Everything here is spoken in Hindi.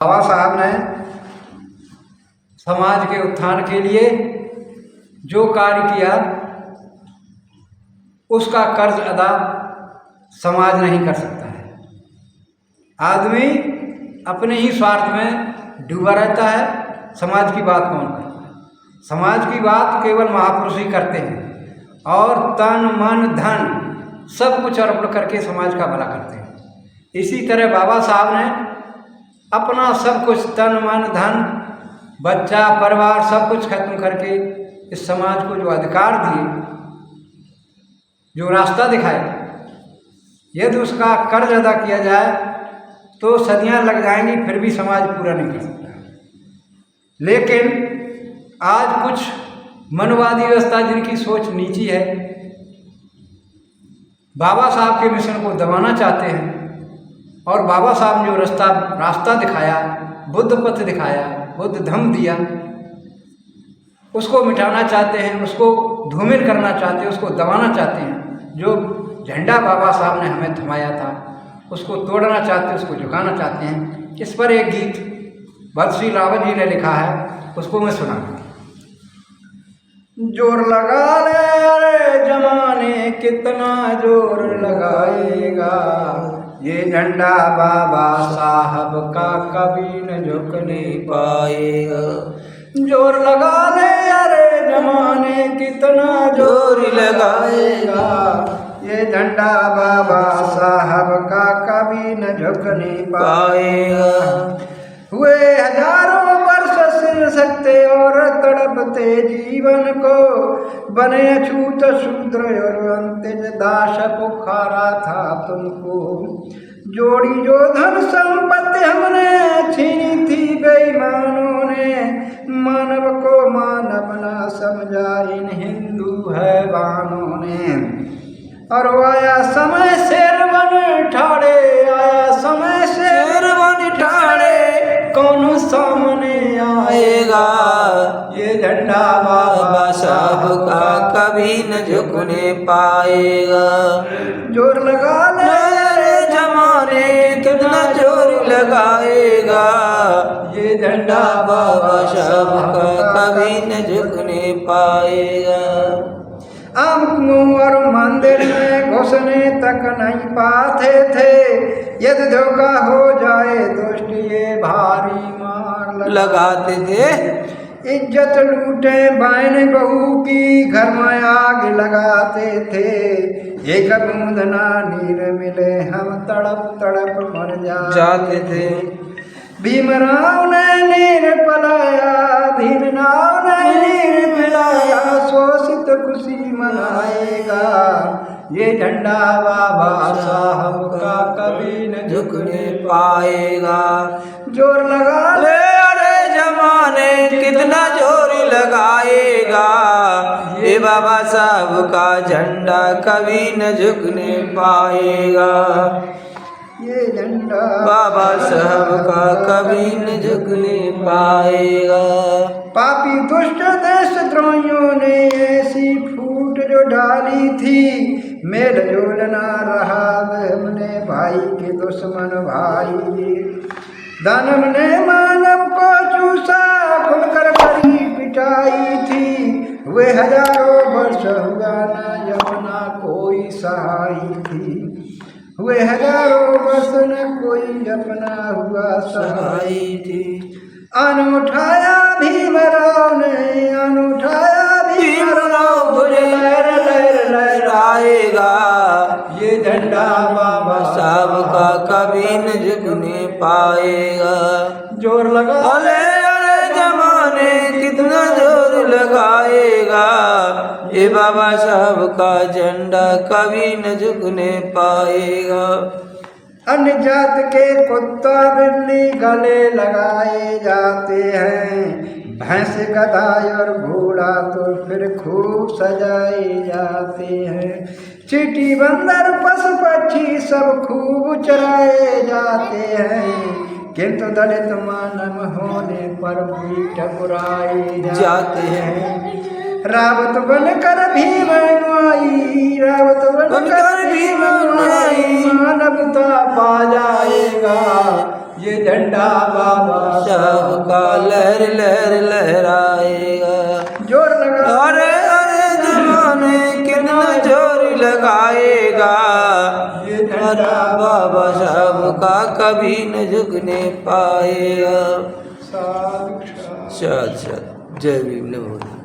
बाबा साहब ने समाज के उत्थान के लिए जो कार्य किया उसका कर्ज अदा समाज नहीं कर सकता है। आदमी अपने ही स्वार्थ में डूबा रहता है। समाज की बात कौन करता है? समाज की बात केवल महापुरुष ही करते हैं और तन मन धन सब कुछ अर्पण करके समाज का भला करते हैं। इसी तरह बाबा साहब ने अपना सब कुछ तन मन धन बच्चा परिवार सब कुछ खत्म करके इस समाज को जो अधिकार दिए, जो रास्ता दिखाए, यदि उसका कर्ज अदा किया जाए तो सदियां लग जाएंगी, फिर भी समाज पूरा नहीं कर सकता। लेकिन आज कुछ मनवादी व्यवस्था जिनकी सोच नीची है, बाबा साहब के मिशन को दबाना चाहते हैं और बाबा साहब ने जो रास्ता दिखाया, बुद्ध पथ दिखाया, बुद्ध धम्म दिया, उसको मिटाना चाहते हैं, उसको धूमिल करना चाहते हैं, उसको दबाना चाहते हैं। जो झंडा बाबा साहब ने हमें थमाया था उसको तोड़ना चाहते हैं, उसको झुकाना चाहते हैं। इस पर एक गीत भरतश्री रावत जी ने लिखा है, उसको मैं सुना। जोर लगा ले अरे जमाने कितना जोर लगाएगा, ये झंडा बाबा साहब का कभी न झुकने पाएगा। जोर लगा ले अरे जमाने कितना जोर लगाएगा, ये झंडा बाबा साहब का कभी न झुकने पाएगा। हुए हजारों वर्ष सिर सकते और तड़पते जीवन को, बने अछूत शूद्र और अंतिम दास पुकारा था तुमको। जोड़ी जो धन संपत्ति हमने छीनी थी बेईमानों ने, मानव को मानव न समझा इन हिंदू हैवानों ने। और आया समय शेर बन ठाड़े, आया समय शेर बन ठाड़े, कौन सामने आएगा, ये झंडा बाबा साहब का कभी न झुकने पाएगा। जोर लगा ले जमाने कितना जोर लगाएगा, ये झंडा बाबा साहब का कभी न झुकने पाएगा। हम और मंदिर में घुसने तक नहीं पाते थे, यदि धोखा हो जाए दुष्ट ये भारी मार लगाते थे। इज्जत लूटे बहन बहू की घर में आग लगाते थे, एक बूंद ना नीर मिले हम तड़प तड़प मर जाते थे। भीमराव ने नीर पिलाया, भीमराव ने नीर पिलाया, शोषित खुशी मनाएगा, ये झंडा बाबा साहब का कभी न झुकने पाएगा। जोर लगा ले अरे जमाने कितना जोर लगाएगा, ये बाबा साहब का झंडा कभी न झुकने पाएगा, ये झंडा बाबा साहब का कभी न झुकने पाएगा। पापी दुष्ट देशद्रोहियों ने ऐसी फूट जो डाली थी, मेल जोल ना रहा हमने भाई के दुश्मन भाई। दानव ने मानव को चूसा, खुलकर करी पिटाई थी, वे हजारों वर्ष हुआ ना यमुना कोई सहाई थी, वे हजारों वर्ष न कोई अपना हुआ सहाई थी। अन उठाया भीमराव ने, अन उठाया भीमराव, तुझे लहर लहर लहराएगा, ये झंडा बाबा साहब का कभी न झुकने पाएगा। जोर लगा अरे अरे जमाने कितना जोर लगाएगा, ये बाबा साहब का झंडा कभी न झुकने पाएगा। अन्य जात के कुत्ता बिल्ली गले लगाए जाते हैं, भैंस गधा और घोड़ा तो फिर खूब सजाए जाते हैं। चींटी बंदर पशु पक्षी सब खूब चराए जाते हैं, किंतु दलित मानव होने पर भी ठकुराए जाते हैं। रावत बनकर भीम आई, रावत बनकर भीम आई, मानवता पा जाएगा, ये झंडा बाबा सबका लहर लहर लहराएगा। जोर लगा अरे अरे जमाने कितना जोर लगाएगा। ये झंडा बाबा सबका कभी न झुकने पाएगा। साधु चल चल जय भीम नमो।